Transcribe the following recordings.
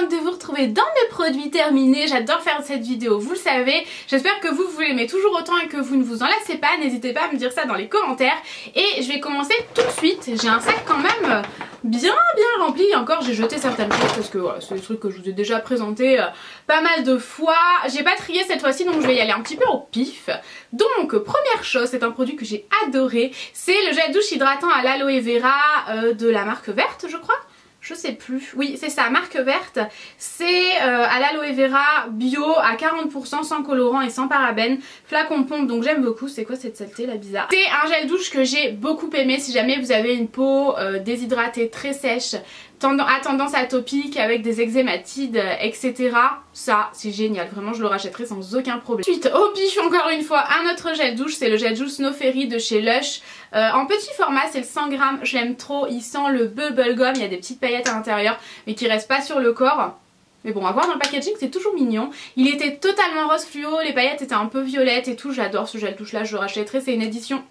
contente de vous retrouver dans mes produits terminés. J'adore faire cette vidéo, vous le savez. J'espère que vous l'aimez toujours autant et que vous ne vous en lassez pas. N'hésitez pas à me dire ça dans les commentaires. Et je vais commencer tout de suite. J'ai un sac quand même bien rempli. Encore j'ai jeté certaines choses parce que voilà, c'est des trucs que je vous ai déjà présentés pas mal de fois. J'ai pas trié cette fois-ci, donc je vais y aller un petit peu au pif. Donc première chose, c'est un produit que j'ai adoré. C'est le gel douche hydratant à l'aloe vera de la marque Verte, je crois. Je sais plus, oui c'est ça, marque Verte. C'est à l'aloe vera bio à 40%, sans colorant et sans parabènes. Flacon pompe, donc j'aime beaucoup. C'est quoi cette saleté là bizarre? C'est un gel douche que j'ai beaucoup aimé. Si jamais vous avez une peau déshydratée, très sèche, à tendance atopique, avec des eczématides, etc. Ça c'est génial, vraiment je le rachèterai sans aucun problème. Ensuite au pif encore une fois un autre gel douche, c'est le gel douche Snow Fairy de chez Lush. En petit format, c'est le 100 grammes, je l'aime trop, il sent le bubblegum, il y a des petites paillettes à l'intérieur mais qui restent pas sur le corps. Mais bon, à voir dans le packaging, c'est toujours mignon. Il était totalement rose fluo, les paillettes étaient un peu violettes et tout, j'adore ce gel douche là, je le rachèterai, c'est une édition...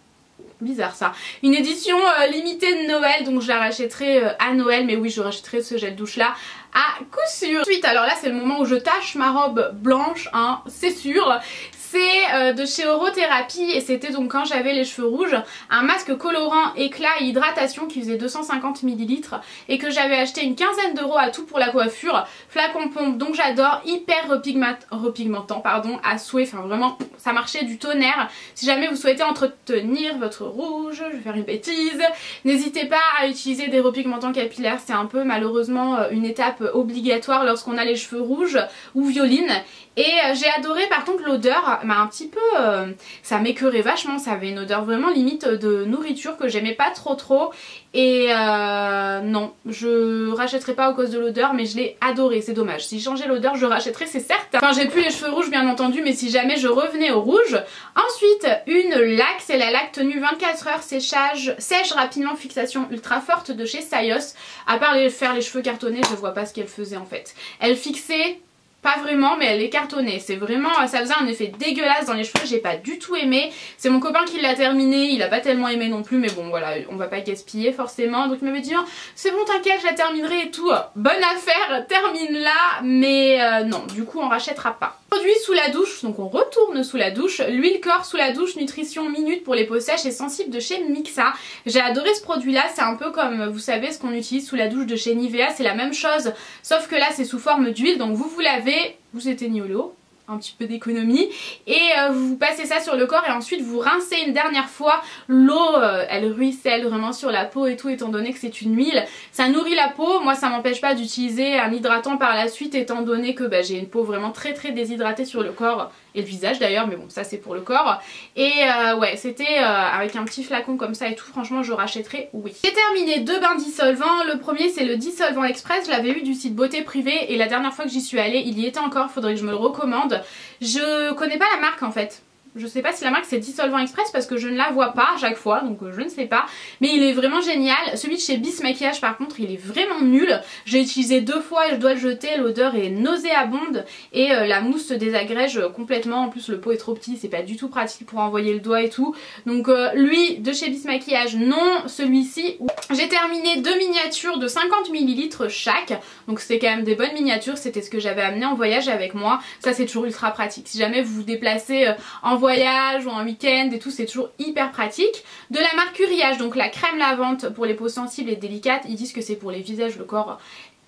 bizarre ça. Une édition limitée de Noël, donc je la rachèterai à Noël, mais oui je rachèterai ce gel douche là à coup sûr. Ensuite alors là c'est le moment où je tâche ma robe blanche, hein, c'est sûr. C'est de chez Orothérapie et c'était donc quand j'avais les cheveux rouges, un masque colorant, éclat et hydratation qui faisait 250 ml et que j'avais acheté une quinzaine d'euros à tout pour la coiffure. Flacon pompe, donc j'adore, hyper repigmentant pardon, à souhait, enfin vraiment ça marchait du tonnerre. Si jamais vous souhaitez entretenir votre rouge, je vais faire une bêtise, n'hésitez pas à utiliser des repigmentants capillaires, c'est un peu malheureusement une étape obligatoire lorsqu'on a les cheveux rouges ou violines. Et j'ai adoré par contre l'odeur, m'a un petit peu, ça m'écœurait vachement, ça avait une odeur vraiment limite de nourriture que j'aimais pas trop. Et non, je rachèterai pas à cause de l'odeur, mais je l'ai adoré, c'est dommage. Si je changeais l'odeur je rachèterais, c'est certain. Enfin j'ai plus les cheveux rouges bien entendu, mais si jamais je revenais au rouge. Ensuite une laque, c'est la laque tenue 24 heures séchage, sèche rapidement, fixation ultra forte de chez Sayos. À part faire les cheveux cartonnés, je vois pas ce qu'elle faisait en fait. Elle fixait... pas vraiment, mais elle est cartonnée. C'est vraiment, ça faisait un effet dégueulasse dans les cheveux, j'ai pas du tout aimé. C'est mon copain qui l'a terminé, il a pas tellement aimé non plus, mais bon voilà, on va pas gaspiller forcément. Donc il m'avait dit oh, c'est bon t'inquiète, je la terminerai et tout. Bonne affaire, termine-la, mais non, du coup on rachètera pas. Produit sous la douche, donc on retourne sous la douche. L'huile corps sous la douche, nutrition minute pour les peaux sèches et sensibles de chez Mixa. J'ai adoré ce produit là, c'est un peu comme vous savez ce qu'on utilise sous la douche de chez Nivea, c'est la même chose, sauf que là c'est sous forme d'huile, donc vous lavez, vous éteignez l'eau, un petit peu d'économie, et vous passez ça sur le corps et ensuite vous rincez une dernière fois. L'eau elle ruisselle vraiment sur la peau et tout, étant donné que c'est une huile, ça nourrit la peau. Moi ça m'empêche pas d'utiliser un hydratant par la suite, étant donné que j'ai une peau vraiment très déshydratée sur le corps et le visage d'ailleurs, mais bon ça c'est pour le corps. Et ouais c'était avec un petit flacon comme ça et tout, franchement je rachèterai, oui. J'ai terminé 2 bains dissolvants. Le premier c'est le dissolvant express, je l'avais eu du site Beauté Privée et la dernière fois que j'y suis allée il y était encore, faudrait que je me le recommande. Je connais pas la marque en fait. Je sais pas si la marque c'est Dissolvant Express parce que je ne la vois pas à chaque fois, donc je ne sais pas. Mais il est vraiment génial. Celui de chez Bis Maquillage par contre il est vraiment nul. J'ai utilisé 2 fois et je dois le jeter, l'odeur est nauséabonde et la mousse se désagrège complètement. En plus le pot est trop petit, c'est pas du tout pratique pour envoyer le doigt et tout. Donc lui de chez Bis Maquillage non, celui-ci. J'ai terminé 2 miniatures de 50 ml chaque. Donc c'était quand même des bonnes miniatures, c'était ce que j'avais amené en voyage avec moi. Ça c'est toujours ultra pratique. Si jamais vous vous déplacez en voyage ou en week-end et tout, c'est toujours hyper pratique. De la marque Uriage, donc la crème lavante pour les peaux sensibles et délicates. Ils disent que c'est pour les visages, le corps,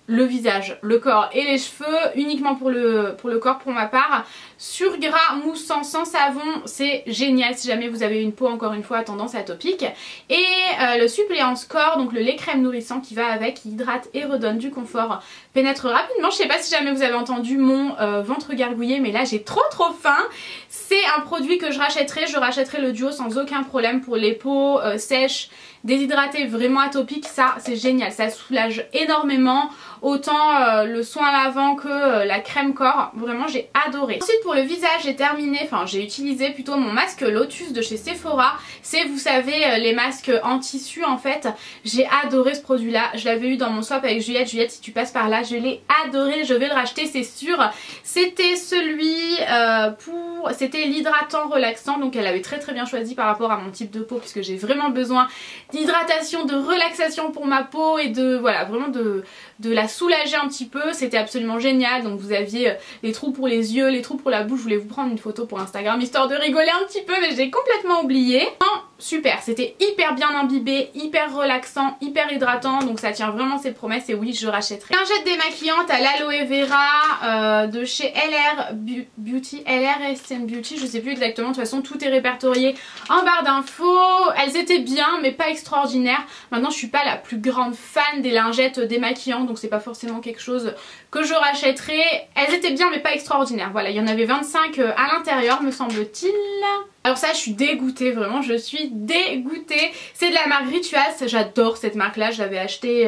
le corps et les cheveux, uniquement pour le corps pour ma part. Sur gras moussant sans savon, c'est génial si jamais vous avez une peau encore une fois à tendance atopique. Et le suppléant corps, donc le lait crème nourrissant qui va avec, qui hydrate et redonne du confort, pénètre rapidement. Je sais pas si jamais vous avez entendu mon ventre gargouiller, mais là j'ai trop faim. C'est un produit que je rachèterai le duo sans aucun problème pour les peaux sèches, déshydratées, vraiment atopiques. Ça c'est génial, ça soulage énormément, autant le soin lavant que la crème corps, vraiment j'ai adoré. Ensuite pour le visage j'ai terminé, enfin j'ai utilisé plutôt mon masque Lotus de chez Sephora. C'est vous savez les masques en tissu en fait. J'ai adoré ce produit là, je l'avais eu dans mon swap avec Juliette. Juliette si tu passes par là, je l'ai adoré, je vais le racheter c'est sûr. C'était celui c'était l'hydratant relaxant, donc elle avait très bien choisi par rapport à mon type de peau puisque j'ai vraiment besoin d'hydratation, de relaxation pour ma peau et de voilà vraiment de la soulager un petit peu. C'était absolument génial. Donc vous aviez les trous pour les yeux, les trous pour la bouche. Je voulais vous prendre une photo pour Instagram histoire de rigoler un petit peu, mais j'ai complètement oublié. Non, super, c'était hyper bien imbibé, hyper relaxant, hyper hydratant, donc ça tient vraiment ses promesses et oui, je rachèterai. Lingette démaquillante à l'aloe vera de chez LR Beauty, LR SN Beauty, je sais plus exactement, de toute façon tout est répertorié en barre d'infos. Elles étaient bien mais pas extraordinaires. Maintenant je suis pas la plus grande fan des lingettes démaquillantes, donc c'est pas forcément quelque chose que je rachèterai. Elles étaient bien mais pas extraordinaires. Voilà, il y en avait 25 à l'intérieur me semble-t-il. Alors ça je suis dégoûtée, vraiment je suis dégoûtée. C'est de la marque Rituals, j'adore cette marque là, je l'avais achetée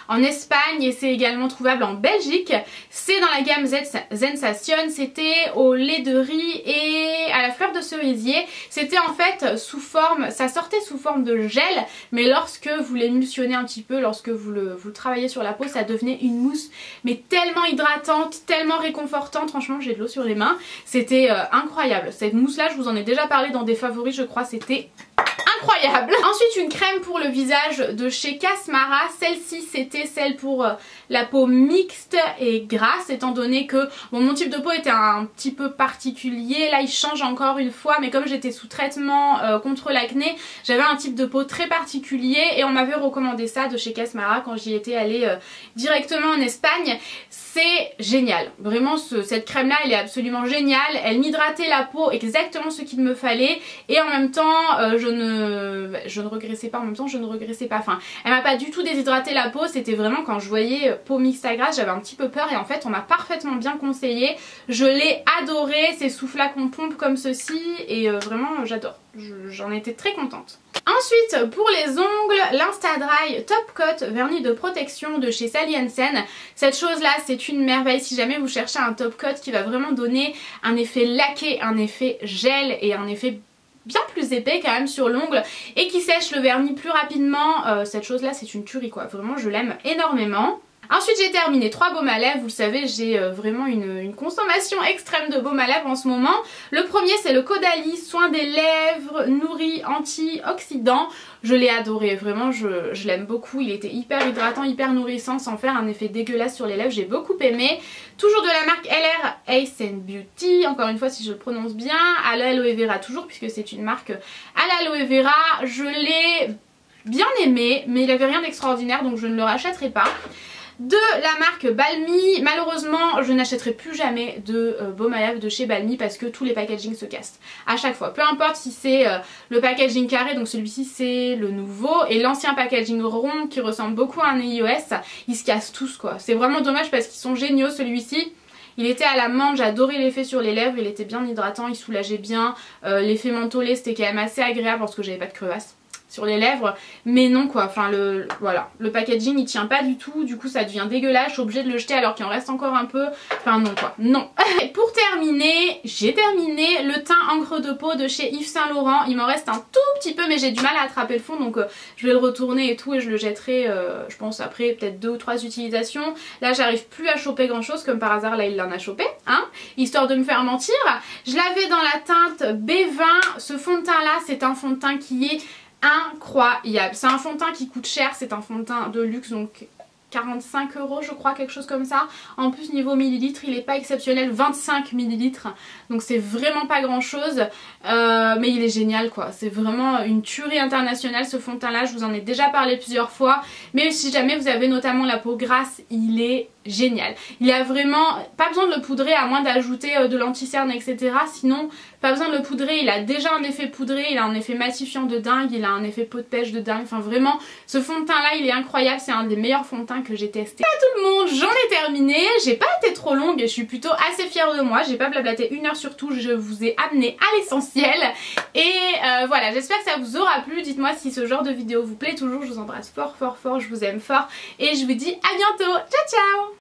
en Espagne et c'est également trouvable en Belgique. C'est dans la gamme Sensation, c'était au lait de riz et à la fleur de cerisier. C'était en fait sous forme, ça sortait sous forme de gel, mais lorsque vous l'émulsionnez un petit peu, lorsque vous le travaillez sur la peau, ça devenait une mousse mais tellement hydratante, tellement réconfortante, franchement j'ai de l'eau sur les mains. C'était incroyable, cette mousse là je vous en ai déjà parlé dans des favoris je crois, c'était incroyable. Ensuite une crème pour le visage de chez Casmara, celle-ci c'était celle pour la peau mixte et grasse étant donné que bon, mon type de peau était un petit peu particulier, là il change encore une fois mais comme j'étais sous traitement contre l'acné, j'avais un type de peau très particulier et on m'avait recommandé ça de chez Casmara quand j'y étais allée directement en Espagne. C'est génial, vraiment cette crème là elle est absolument géniale, elle m'hydratait la peau exactement ce qu'il me fallait et en même temps je ne regressais pas, en même temps je ne regressais pas, enfin elle m'a pas du tout déshydraté la peau, c'était vraiment quand je voyais peau mixte à grasse j'avais un petit peu peur et en fait on m'a parfaitement bien conseillé, je l'ai adoré, ces soufflats qu'on pompe comme ceci et vraiment j'adore, j'en étais très contente. Ensuite pour les ongles, l'Insta-Dry Top Coat vernis de protection de chez Sally Hansen. Cette chose là c'est une merveille si jamais vous cherchez un top coat qui va vraiment donner un effet laqué, un effet gel et un effet bien plus épais quand même sur l'ongle et qui sèche le vernis plus rapidement. Cette chose là c'est une tuerie quoi, vraiment je l'aime énormément. Ensuite j'ai terminé 3 baumes à lèvres, vous le savez j'ai vraiment une consommation extrême de baumes à lèvres en ce moment. Le premier c'est le Caudalie soin des lèvres nourri antioxydant. Je l'ai adoré, vraiment je l'aime beaucoup, il était hyper hydratant, hyper nourrissant sans faire un effet dégueulasse sur les lèvres, j'ai beaucoup aimé. Toujours de la marque LR SN Beauty, encore une fois si je le prononce bien, à l'aloe vera toujours puisque c'est une marque à l'aloe vera. Je l'ai bien aimé mais il avait rien d'extraordinaire donc je ne le rachèterai pas. De la marque Balmy, malheureusement je n'achèterai plus jamais de baume à lèvres de chez Balmy parce que tous les packagings se cassent à chaque fois, peu importe si c'est le packaging carré, donc celui-ci c'est le nouveau, et l'ancien packaging rond qui ressemble beaucoup à un iOS, ils se cassent tous quoi, c'est vraiment dommage parce qu'ils sont géniaux. Celui-ci il était à la menthe, j'adorais l'effet sur les lèvres, il était bien hydratant, il soulageait bien, l'effet mentholé c'était quand même assez agréable parce que j'avais pas de crevasses sur les lèvres, mais non quoi, enfin voilà, le packaging il tient pas du tout, du coup ça devient dégueulasse, je suis obligée de le jeter alors qu'il en reste encore un peu, enfin non quoi, non. Et pour terminer, j'ai terminé le teint encre de peau de chez Yves Saint Laurent, il m'en reste un tout petit peu mais j'ai du mal à attraper le fond donc je vais le retourner et tout et je le jetterai je pense après peut-être 2 ou 3 utilisations. Là j'arrive plus à choper grand chose, comme par hasard là il en a chopé, hein, histoire de me faire mentir. Je l'avais dans la teinte B20, ce fond de teint là c'est un fond de teint qui est incroyable, c'est un fond de teint qui coûte cher, c'est un fond de teint de luxe donc 45 € je crois, quelque chose comme ça. En plus niveau millilitres il est pas exceptionnel, 25 millilitres, donc c'est vraiment pas grand chose mais il est génial quoi, c'est vraiment une tuerie internationale ce fond de teint là, je vous en ai déjà parlé plusieurs fois, mais si jamais vous avez notamment la peau grasse il est génial. Il a vraiment pas besoin de le poudrer à moins d'ajouter de l'anti-cerne etc, sinon pas besoin de le poudrer, il a déjà un effet poudré, il a un effet matifiant de dingue, il a un effet peau de pêche de dingue, enfin vraiment ce fond de teint là il est incroyable, c'est un des meilleurs fonds de teint que j'ai testé. À tout le monde, j'en ai terminé, j'ai pas été trop longue et je suis plutôt assez fière de moi, j'ai pas blablaté 1 heure sur tout, je vous ai amené à l'essentiel et voilà, j'espère que ça vous aura plu, dites-moi si ce genre de vidéo vous plaît toujours, je vous embrasse fort fort fort, je vous aime fort et je vous dis à bientôt, ciao ciao.